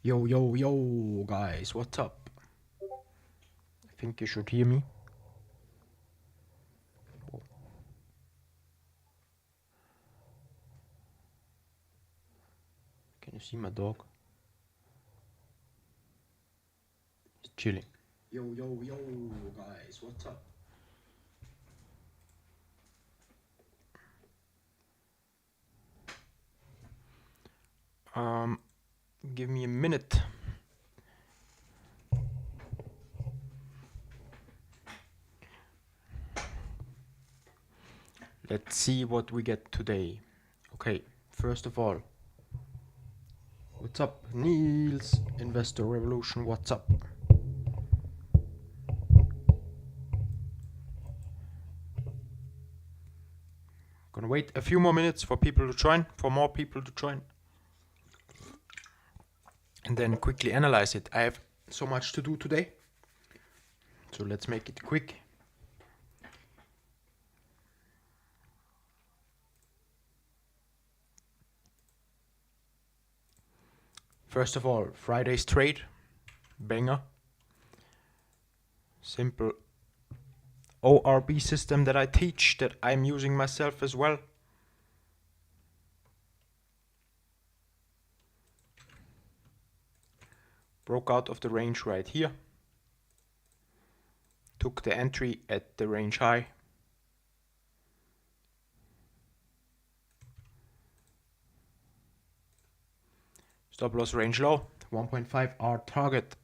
Yo, yo, yo, guys, what's up? I think you should hear me. Oh, can you see my dog? He's chilling. Yo, yo, yo, guys, what's up? Give me a minute. Let's see what we get today. Okay, first of all, what's up, Niels? Investor Revolution, what's up? Gonna wait a few more minutes for people to join, for more people to join. And then quickly analyze it. I have so much to do today. So let's make it quick. First of all, Friday's trade, banger. Simple ORB system that I teach, that I'm using myself as well. Broke out of the range right here. Took the entry at the range high. Stop loss range low, 1.5 R target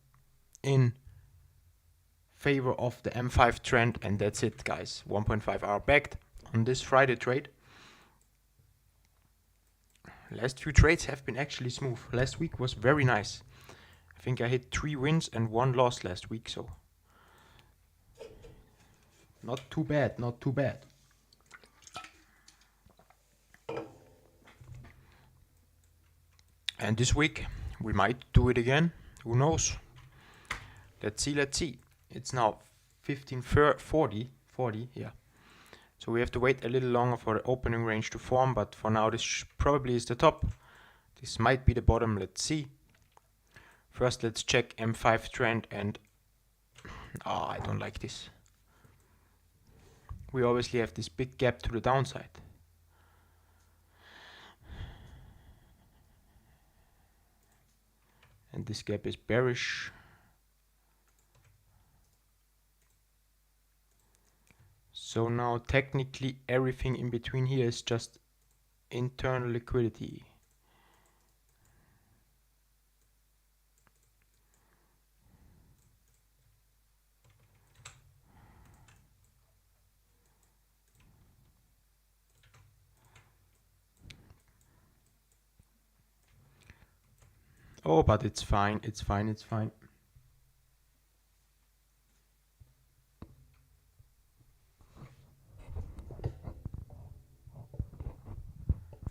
in favor of the M5 trend, and that's it, guys. 1.5 R backed on this Friday trade. Last few trades have been actually smooth. Last week was very nice. I think I hit 3 wins and 1 loss last week, so not too bad, not too bad. And this week we might do it again. Who knows? Let's see, let's see. It's now 15:40, yeah. So we have to wait a little longer for the opening range to form, but for now this probably is the top. This might be the bottom, let's see. First let's check M5 trend, and I don't like this. We obviously have this big gap to the downside. And this gap is bearish. So now technically everything in between here is just internal liquidity. Oh, but it's fine, it's fine, it's fine.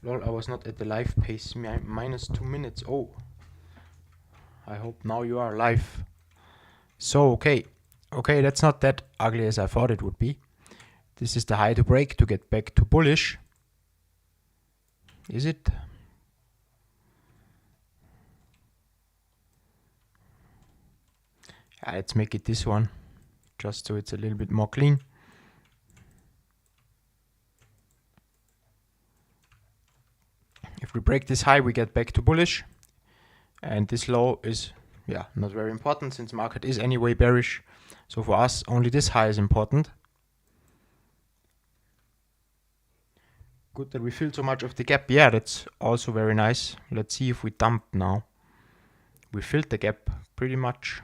Lol, I was not at the live pace, minus 2 minutes. Oh, I hope now you are live. So, okay, that's not that ugly as I thought it would be. This is the high to break to get back to bullish. Is it? Let's make it this one, just so it's a little bit more clean. If we break this high, we get back to bullish. And this low is, yeah, not very important since market is anyway bearish. So for us, only this high is important. Good that we filled so much of the gap. Yeah, that's also very nice. Let's see if we dump now. We filled the gap pretty much.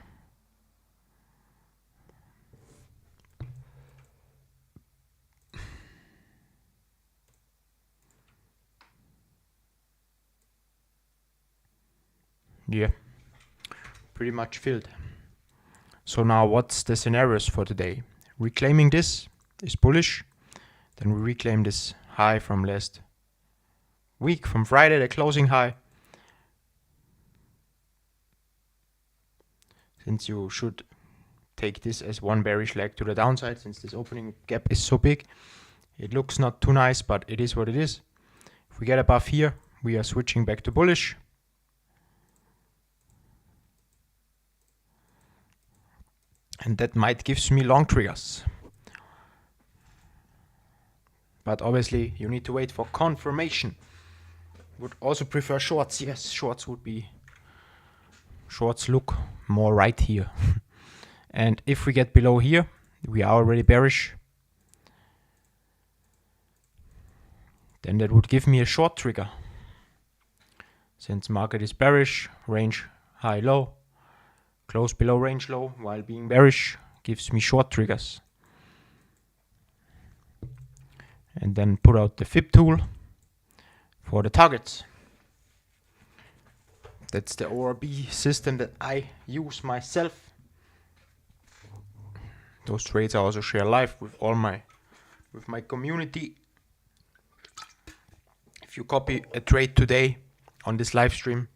Yeah, pretty much filled. So now what's the scenarios for today? Reclaiming this is bullish. Then we reclaim this high from last week, from Friday, the closing high. Since you should take this as one bearish leg to the downside, since this opening gap is so big. It looks not too nice, but it is what it is. If we get above here, we are switching back to bullish. and that might gives me long triggers. But obviously you need to wait for confirmation. Would also prefer shorts. Yes, shorts look more right here. And if we get below here, we are already bearish. Then that would give me a short trigger. Since market is bearish, range high low, close below range low while being bearish gives me short triggers. And then put out the fib tool for the targets. That's the ORB system that I use myself. Those trades I also share live with my community. If you copy a trade today on this live stream,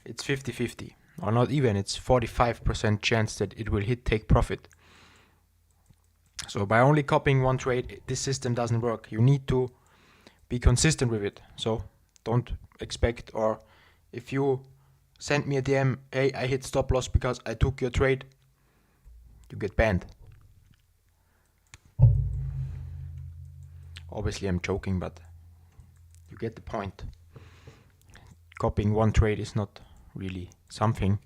it's 50-50, or not even, it's 45% chance that it will hit take profit. So by only copying one trade, this system doesn't work. You need to be consistent with it. So don't expect, or if you send me a DM, hey, I hit stop loss because I took your trade, you get banned. Obviously I'm joking, but you get the point. Copying one trade is not really something.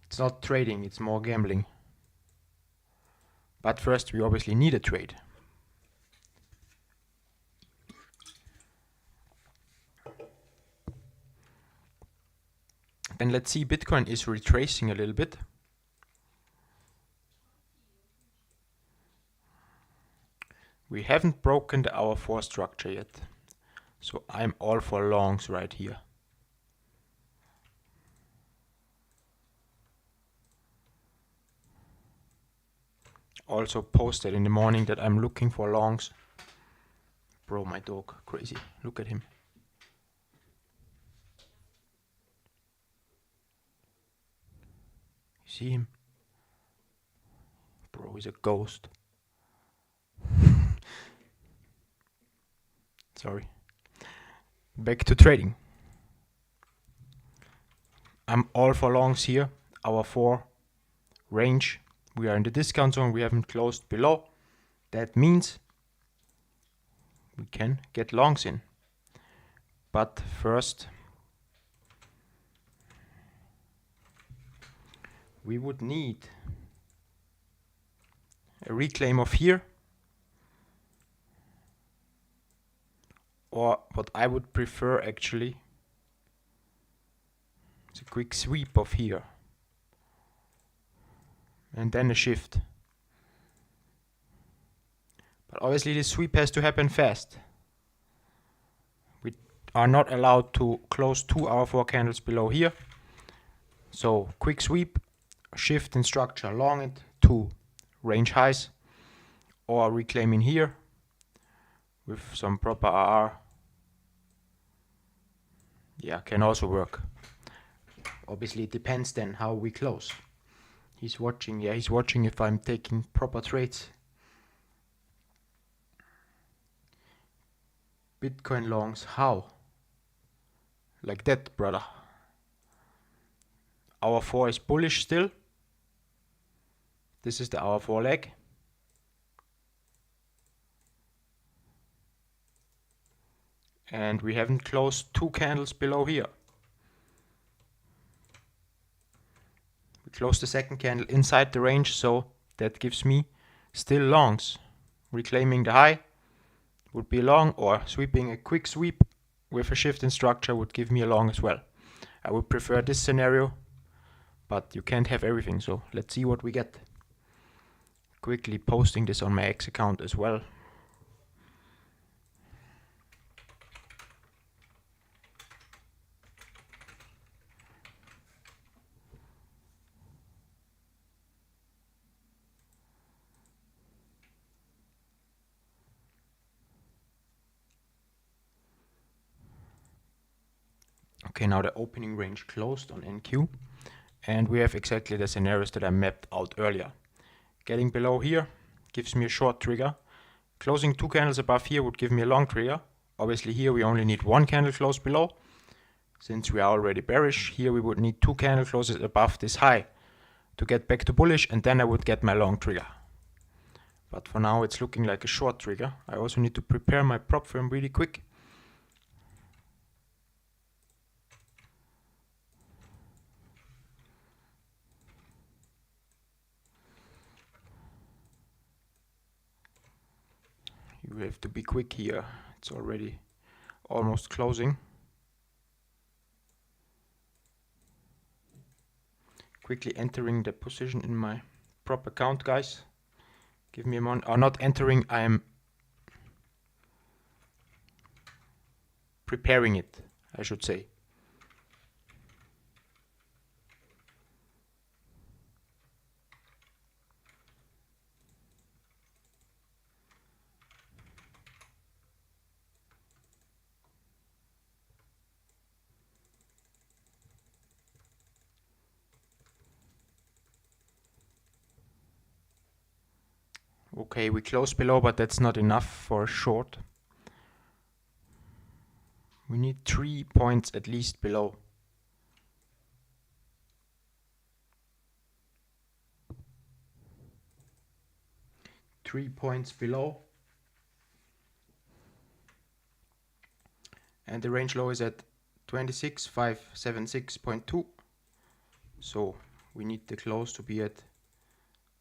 It's not trading, it's more gambling. But first we obviously need a trade. Then let's see, Bitcoin is retracing a little bit. We haven't broken the hour 4 structure yet. So I'm all for longs right here. Also posted in the morning that I'm looking for longs. Bro, my dog, crazy. Look at him. You see him? Bro, he's a ghost. Sorry. Back to trading. I'm all for longs here. Hour 4 range. We are in the discount zone. We haven't closed below. That means we can get longs in. But first, we would need a reclaim of here. Or what I would prefer actually is a quick sweep of here. And then a shift. But obviously this sweep has to happen fast. We are not allowed to close 2 hour 4 candles below here. So quick sweep, shift in structure, long it to range highs, or reclaiming here with some proper RR. Yeah, can also work. Obviously it depends then how we close. He's watching, yeah, he's watching if I'm taking proper trades. Bitcoin longs, how? Like that, brother. Hour 4 is bullish still. This is the hour 4 leg. And we haven't closed 2 candles below here. We closed the second candle inside the range, so that gives me still longs. Reclaiming the high would be a long, or sweeping a quick sweep with a shift in structure would give me a long as well. I would prefer this scenario, but you can't have everything, so let's see what we get. Quickly posting this on my X account as well. Okay, now the opening range closed on NQ, and we have exactly the scenarios that I mapped out earlier. Getting below here gives me a short trigger. Closing 2 candles above here would give me a long trigger. Obviously here we only need 1 candle close below. Since we are already bearish, here we would need 2 candle closes above this high. to get back to bullish, and then I would get my long trigger. But for now it's looking like a short trigger. I also need to prepare my prop firm really quick. You have to be quick here. It's already almost closing. Quickly entering the position in my prop account, guys. Give me a moment. Or not entering, I am preparing it, I should say. Okay, we close below, but that's not enough for a short. We need 3 points at least below. Three points below. And the range low is at 26,576.2. So we need the close to be at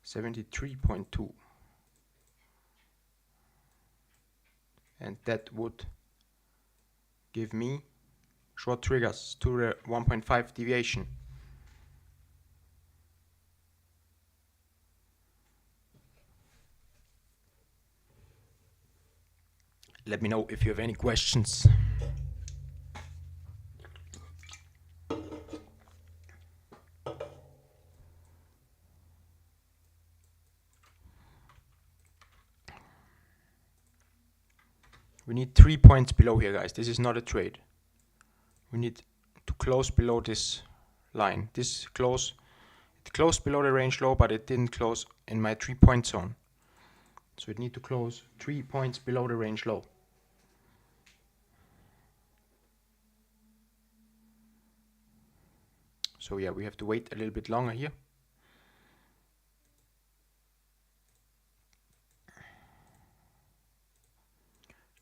73.2. And that would give me short triggers to the 1.5 deviation. Let me know if you have any questions. We need 3 points below here, guys. This is not a trade. We need to close below this line. This close, it closed below the range low, but it didn't close in my 3 point zone. So it need to close 3 points below the range low. So yeah, we have to wait a little bit longer here.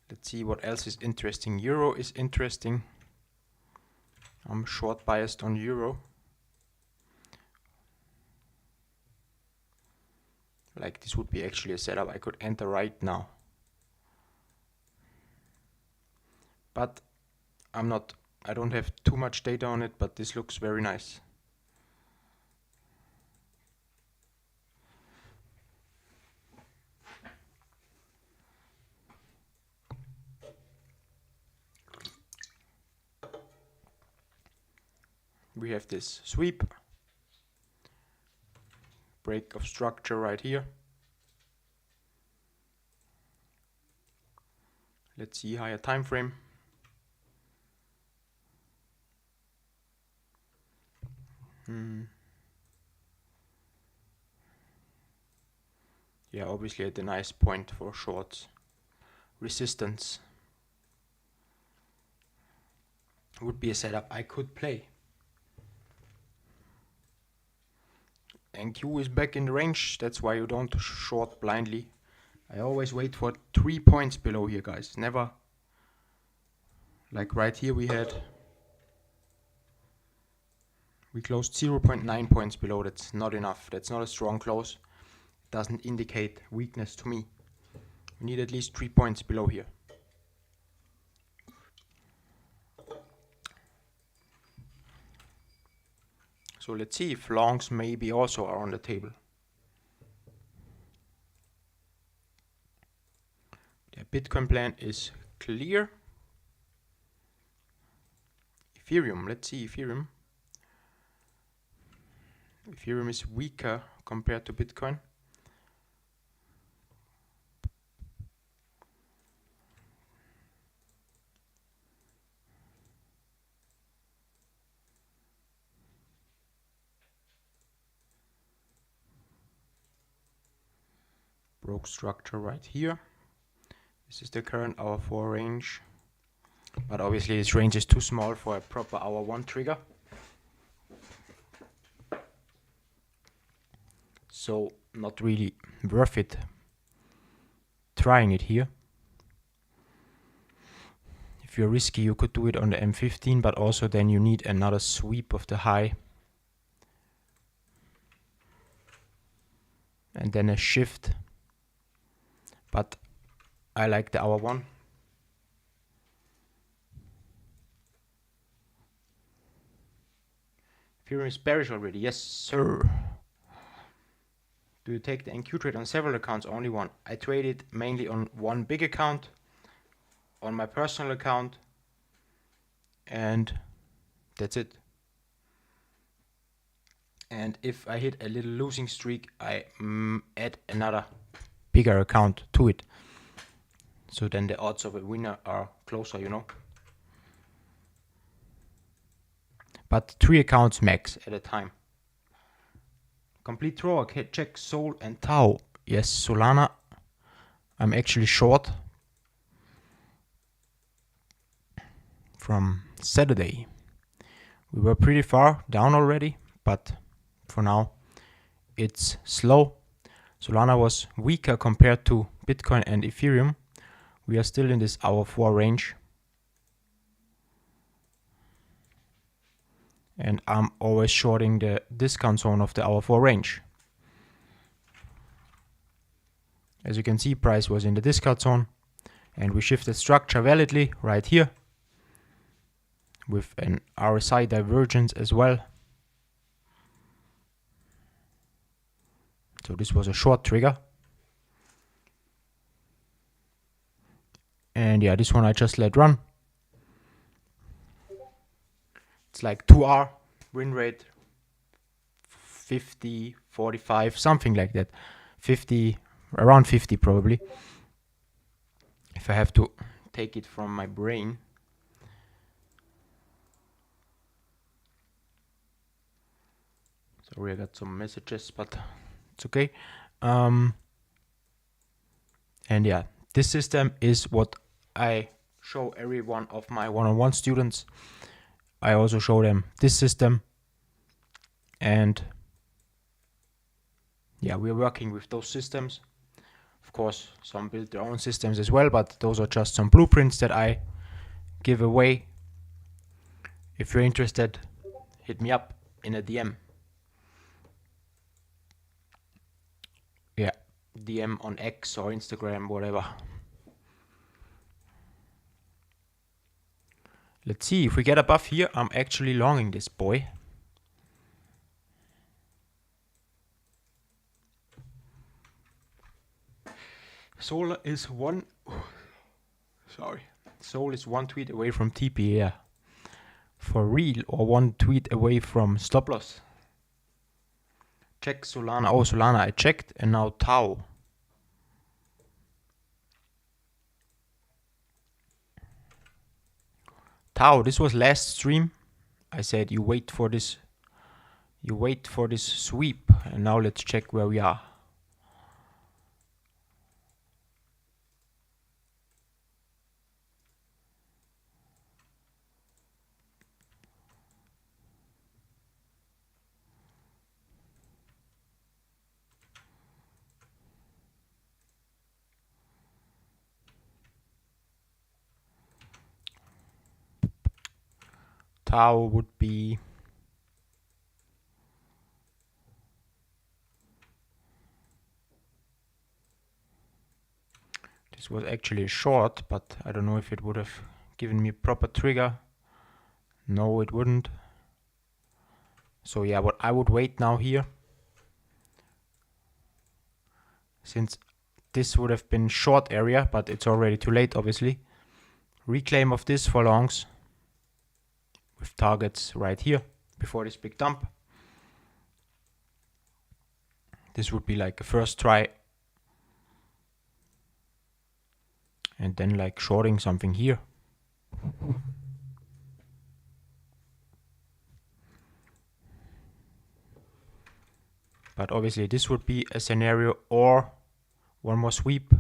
Let's see what else is interesting. Euro is interesting. I'm short biased on euro. Like this would be actually a setup I could enter right now. But I don't have too much data on it, but this looks very nice. We have this sweep, break of structure right here. Let's see higher time frame. Yeah, obviously at a nice point for shorts. Resistance would be a setup I could play. NQ is back in the range, that's why you don't short blindly. I always wait for 3 points below here, guys. Never, like right here we closed 0.9 points below. That's not enough. That's not a strong close. It doesn't indicate weakness to me. We need at least 3 points below here. So let's see if longs maybe also are on the table. The Bitcoin plan is clear. Ethereum, let's see Ethereum. Ethereum is weaker compared to Bitcoin. Broke structure right here. This is the current hour 4 range. But obviously this range is too small for a proper hour 1 trigger. so not really worth it trying it here. If you're risky, you could do it on the M15, but also then you need another sweep of the high and then a shift, but I like the hour one. Ethereum is bearish already. Yes, sir. Do you take the NQ trade on several accounts? Only one. I traded mainly on one big account, on my personal account, and that's it. And if I hit a little losing streak, I add another bigger account to it. So then the odds of a winner are closer, you know. But 3 accounts max at a time. Complete draw, okay, check Sol and Tau. Yes, Solana, I'm actually short from Saturday. We were pretty far down already, but for now it's slow. Solana was weaker compared to Bitcoin and Ethereum. We are still in this hour 4 range. And I'm always shorting the discount zone of the hour 4 range. As you can see, price was in the discount zone, and we shifted structure validly right here with an RSI divergence as well. So this was a short trigger. And yeah, this one I just let run. It's like 2R win rate 50, 45, something like that. 50, around 50 probably. If I have to take it from my brain. Sorry, I got some messages, but it's okay. And yeah, this system is what I show every one of my one-on-one students. I also show them this system, and yeah, we're working with those systems. Of course, some build their own systems as well, but those are just some blueprints that I give away. If you're interested, hit me up in a DM. Yeah, DM on X or Instagram, whatever. Let's see, if we get above here, I'm actually longing this boy. Sol is one tweet away from TP, yeah. For real, or one tweet away from stop loss. Check Solana. Oh, Solana I checked, and now Tau. Tau, this was last stream. I said you wait for this sweep, and now let's check where we are. Tau would be this was actually short, but I don't know if it would have given me proper trigger. No, it wouldn't. So yeah, what I would wait now here, since this would have been short area, but it's already too late obviously. Reclaim of this for longs with targets right here before this big dump. This would be like a first try, and then like shorting something here. But obviously this would be a scenario, or one more sweep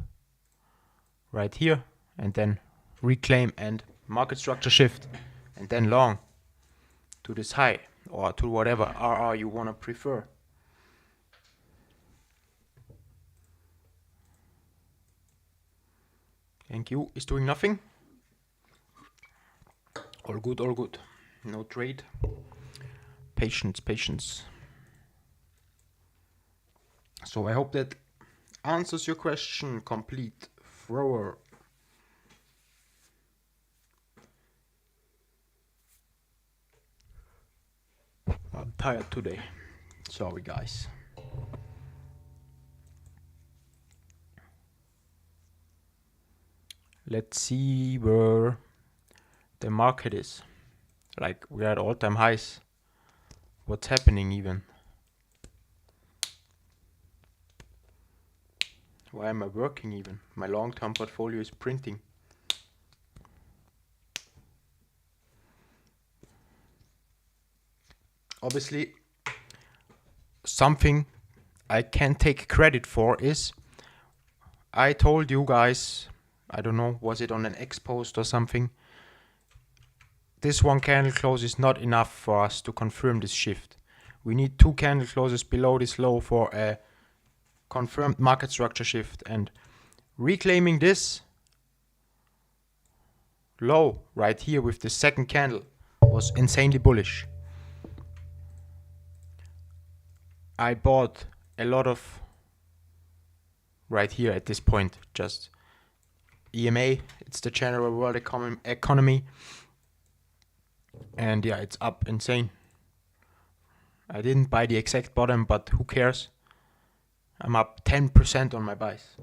right here, and then reclaim and market structure shift, and then long to this high, or to whatever RR you want to prefer. NQ is doing nothing. All good, all good. No trade. Patience, patience. So I hope that answers your question. Complete thrower. I'm tired today. Sorry, guys. Let's see where the market is. Like, we're at all-time highs. What's happening even? Why am I working even? My long-term portfolio is printing. Obviously, something I can take credit for is I told you guys, I don't know, was it on an X post or something? This one candle close is not enough for us to confirm this shift. We need 2 candle closes below this low for a confirmed market structure shift, and reclaiming this low right here with the second candle was insanely bullish. I bought a lot of right here at this point, just EMA, it's the general world economy, and yeah, it's up insane. I didn't buy the exact bottom, but who cares? I'm up 10% on my buys.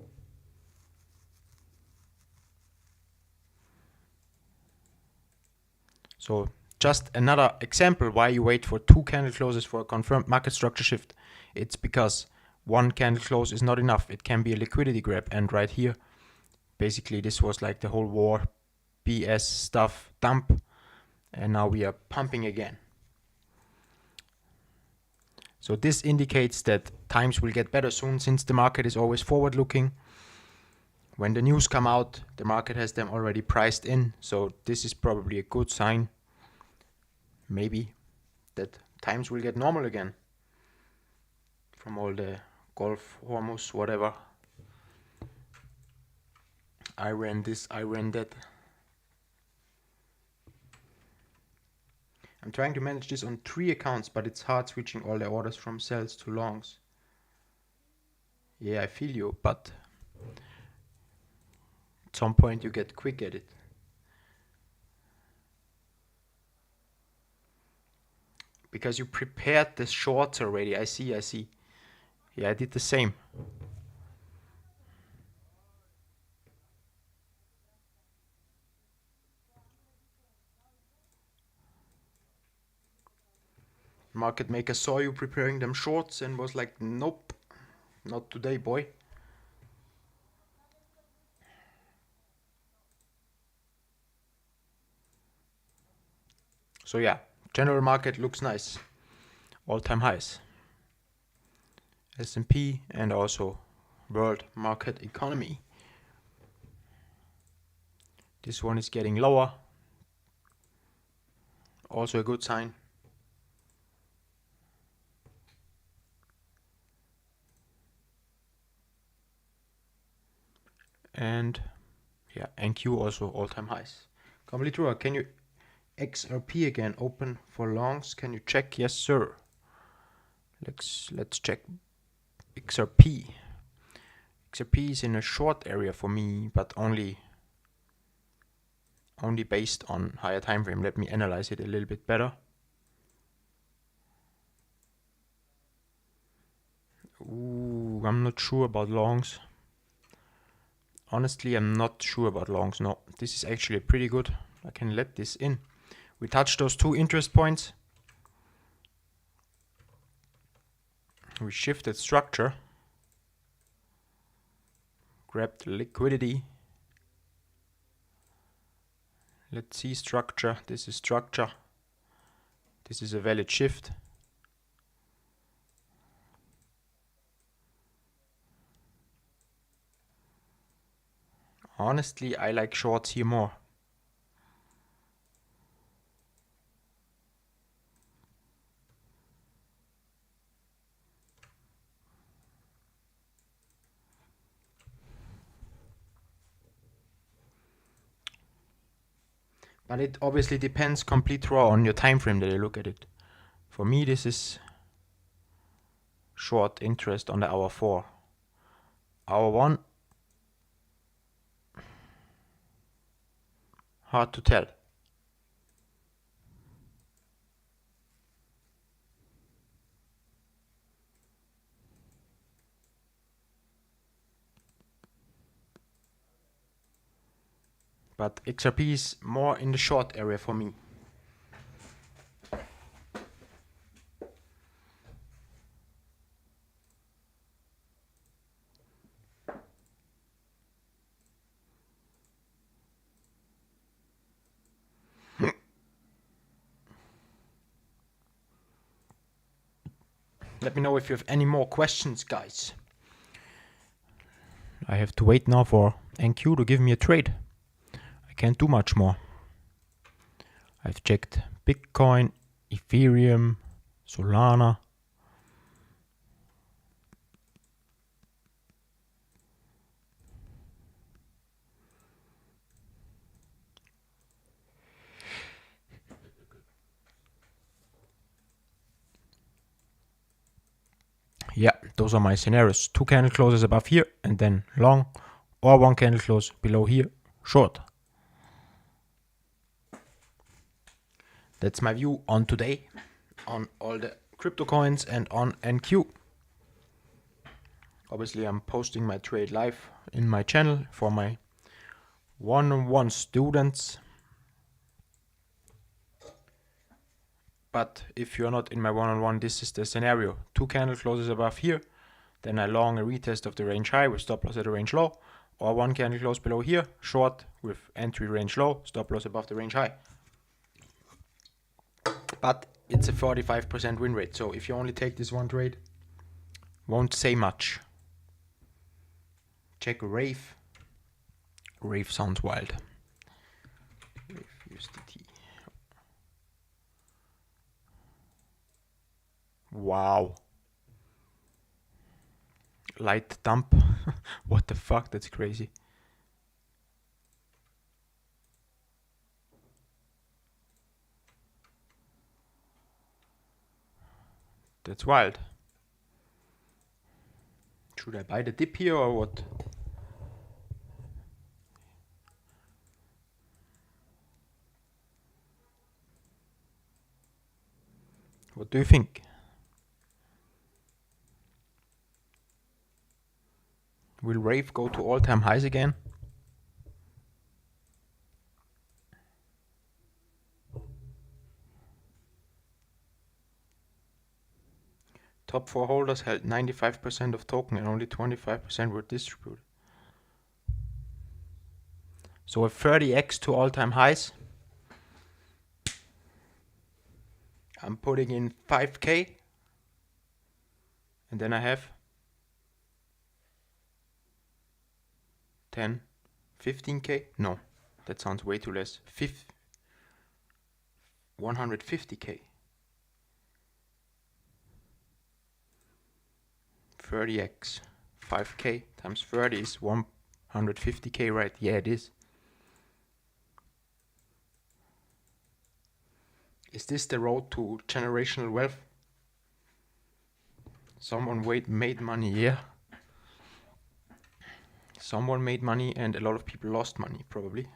So just another example why you wait for 2 candle closes for a confirmed market structure shift. It's because 1 candle close is not enough. It can be a liquidity grab, and right here, basically this was like the whole war BS stuff dump, and now we are pumping again. So this indicates that times will get better soon, since the market is always forward looking. When the news come out, the market has them already priced in, so this is probably a good sign, maybe, that times will get normal again from all the Gulf, Hormuz, whatever. Iran this, Iran that. I'm trying to manage this on 3 accounts, but it's hard switching all the orders from sells to longs. Yeah, I feel you, but at some point you get quick at it. Because you prepared the shorts already. I see. Yeah, I did the same. Market maker saw you preparing them shorts and was like, nope, not today, boy. So yeah, general market looks nice. All-time highs. S&P and also world market economy. This one is getting lower. Also a good sign. And yeah, NQ also all-time highs. Complete Drawer, can you XRP again open for longs? Can you check? Yes, sir. Let's check XRP. XRP is in a short area for me, but only based on higher time frame. Let me analyze it a little bit better. Ooh, I'm not sure about longs. Honestly, I'm not sure about longs. No, this is actually pretty good. I can let this in. We touched those 2 interest points. We shifted structure. Grabbed liquidity. Let's see structure. This is structure. This is a valid shift. Honestly, I like shorts here more. But it obviously depends complete raw on your time frame that you look at it. For me, this is short interest on the hour 4. Hour 1, hard to tell. But XRP is more in the short area for me. Let me know if you have any more questions, guys. I have to wait now for NQ to give me a trade. I can't do much more. I've checked Bitcoin, Ethereum, Solana. Yeah, those are my scenarios. 2 candle closes above here and then long, or 1 candle close below here, short. That's my view on today, on all the crypto coins and on NQ. Obviously, I'm posting my trade live in my channel for my one-on-one students. But if you're not in my one-on-one, this is the scenario. 2 candle closes above here, then I long a retest of the range high with stop loss at the range low, or 1 candle close below here, short with entry range low, stop loss above the range high. But it's a 45% win rate, so if you only take this one trade, won't say much. Check Rave. Rave sounds wild. Rave USDT. Wow. Light dump. What the fuck? That's crazy. That's wild. Should I buy the dip here or what? What do you think? Will Rave go to all-time highs again? Top 4 holders held 95% of token and only 25% were distributed. So a 30x to all-time highs. I'm putting in 5k. And then I have 10, 15k. No, that sounds way too less. 150k. 30x. 5k times 30 is 150k, right? Yeah, it is. Is this the road to generational wealth? Someone made money, yeah. Someone made money and a lot of people lost money, probably.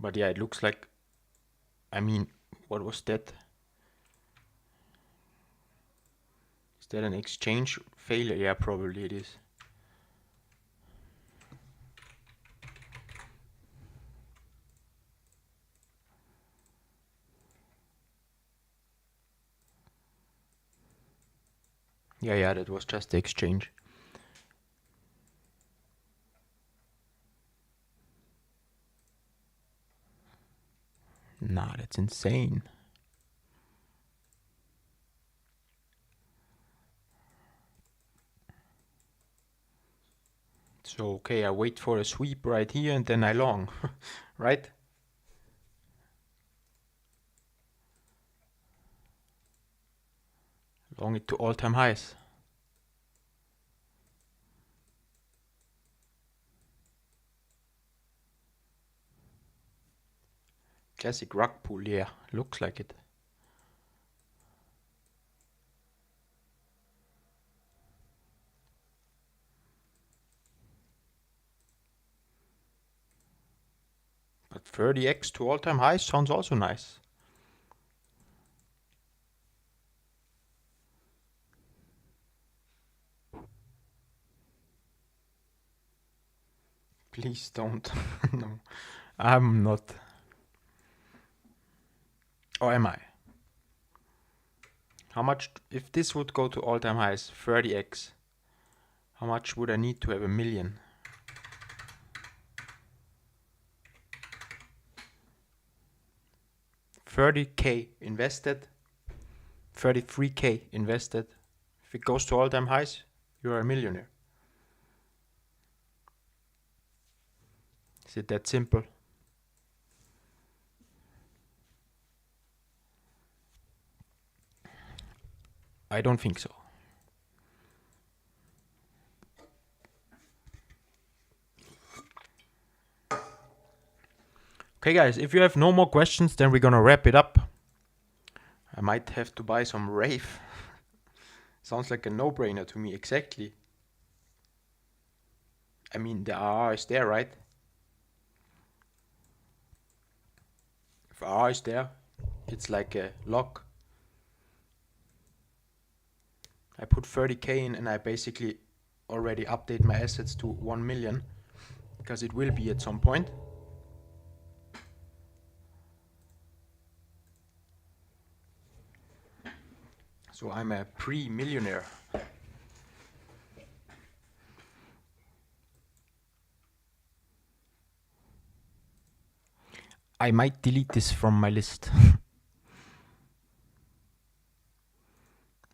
But yeah, it looks like, I mean, what was that? Is that an exchange failure? Yeah, probably it is. Yeah, that was just the exchange. Nah, that's insane. So, okay, I wait for a sweep right here and then I long, right? Long it to all-time highs. Classic rug pull, yeah, looks like it. But 30x to all-time highs sounds also nice. Please don't. No, I'm not. Or am I? How much, if this would go to all-time highs, 30x, how much would I need to have a million? 30k invested, 33k invested. If it goes to all-time highs, you're a millionaire. Is it that simple? I don't think so. Okay guys, if you have no more questions, then we're gonna wrap it up. I might have to buy some Rave. Sounds like a no-brainer to me, exactly. I mean, the RR is there, right? If RR is there, it's like a lock. I put 30k in and I basically already update my assets to 1 million, because it will be at some point. So I'm a pre-millionaire. I might delete this from my list.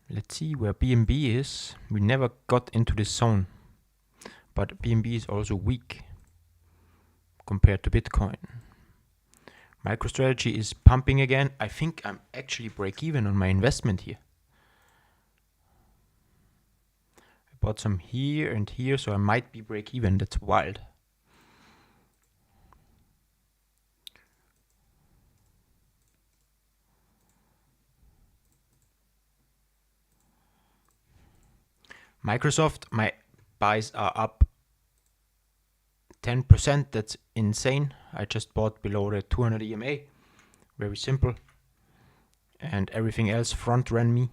Let's see where BNB is. We never got into this zone. But BNB is also weak compared to Bitcoin. MicroStrategy is pumping again. I think I'm actually break even on my investment here. I bought some here and here, so I might be break even. That's wild. Microsoft, my buys are up 10%. That's insane. I just bought below the 200 EMA. Very simple. And everything else front ran me.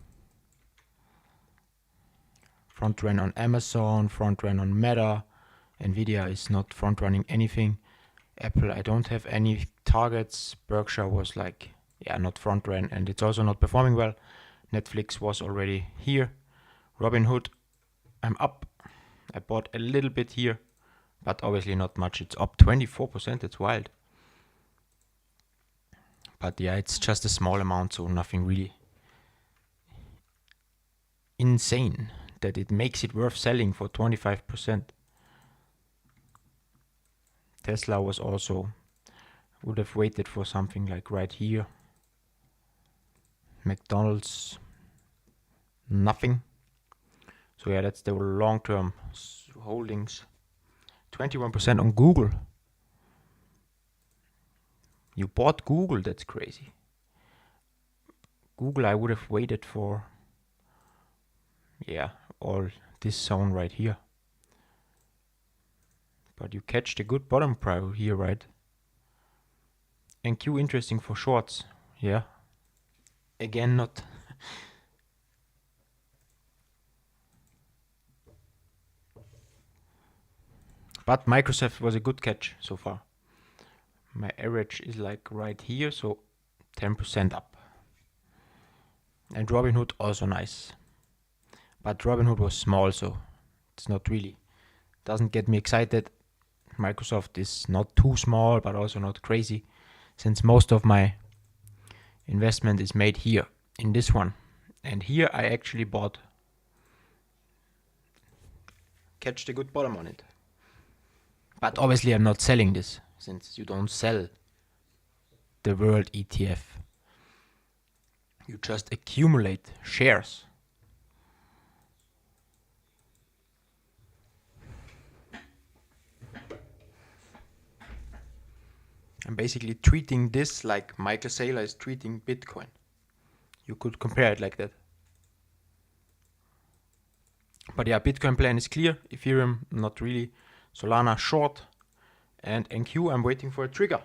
Front ran on Amazon, front ran on Meta. Nvidia is not front running anything. Apple, I don't have any targets. Berkshire was like, yeah, not front ran, and it's also not performing well. Netflix was already here. Robinhood, I'm up. I bought a little bit here, but obviously not much. It's up 24%. It's wild. But yeah, it's just a small amount, so nothing really insane that it makes it worth selling for 25%. Tesla was also, would have waited for something like right here. McDonald's, nothing. So yeah, that's the long-term holdings. 21% on Google. You bought Google, that's crazy. Google, I would have waited for, yeah, all this zone right here. But you catch the good bottom prior here, right? NQ interesting for shorts, yeah. Again, not. But Microsoft was a good catch so far. My average is like right here, so 10% up. And Robinhood also nice. But Robinhood was small, so it's not really, doesn't get me excited. Microsoft is not too small, but also not crazy, since most of my investment is made here in this one. And here I actually bought, catch the good bottom on it. But obviously I'm not selling this, since you don't sell the world ETF. You just accumulate shares. I'm basically treating this like Michael Saylor is treating Bitcoin. You could compare it like that. But yeah, Bitcoin plan is clear. Ethereum, not really. Solana, short. And NQ, I'm waiting for a trigger.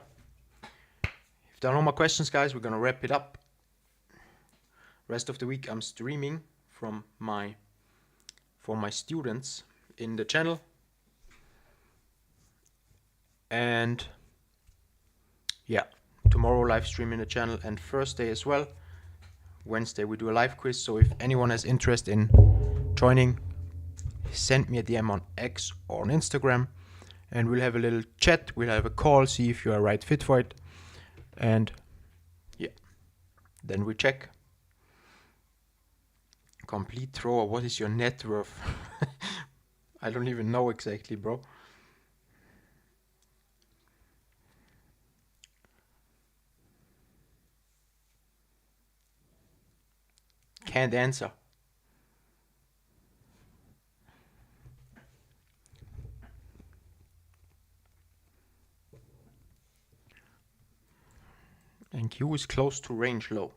If there are no more questions, guys, we're gonna wrap it up. Rest of the week, I'm streaming for my students in the channel. And yeah, tomorrow live stream in the channel, and Thursday as well. Wednesday we do a live quiz. So if anyone has interest in joining, send me a DM on X or on Instagram, and we'll have a little chat. We'll have a call, see if you are right fit for it, and yeah, then we check. Complete thrower. What is your net worth? I don't even know exactly, bro. Can't answer. And Q is close to range low.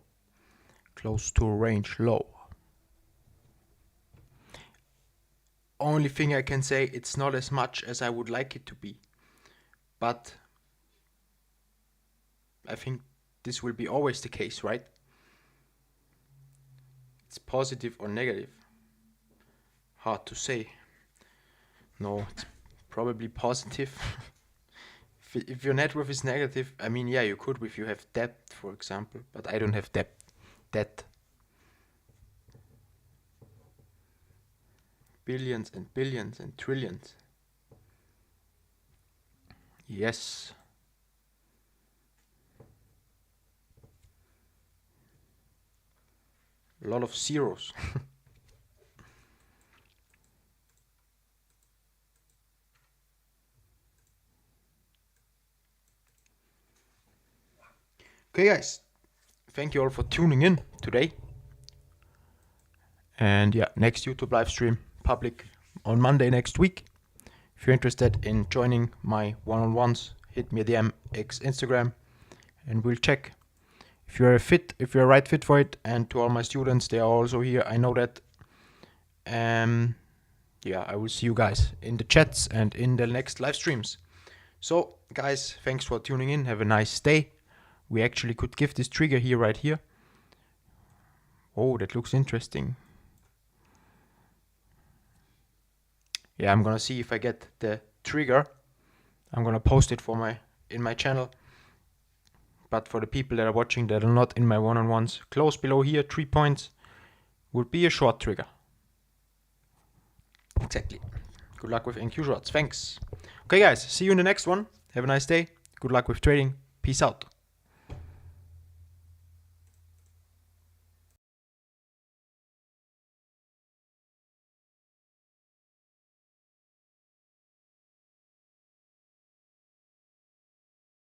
Close to range low. Only thing I can say, it's not as much as I would like it to be. But I think this will be always the case, right? It's positive or negative. Hard to say. No, it's probably positive. If your net worth is negative, I mean, yeah, you could if you have debt, for example. But I don't have debt. Billions and billions and trillions. Yes. A lot of zeros. Okay, guys. Thank you all for tuning in today. And yeah, next YouTube live stream, public on Monday next week. If you're interested in joining my one-on-ones, hit me a DM, X, Instagram, and we'll check if you're a right fit for it. And to all my students, they are also here. I know that. Yeah, I will see you guys in the chats and in the next live streams. So, guys, thanks for tuning in. Have a nice day. We actually could give this trigger here, right here. Oh, that looks interesting. Yeah, I'm gonna see if I get the trigger. I'm gonna post it in my channel. But for the people that are watching that are not in my one-on-ones, close below here, 3 points, would be a short trigger. Exactly. Good luck with NQ shots. Thanks. Okay, guys, see you in the next one. Have a nice day. Good luck with trading. Peace out.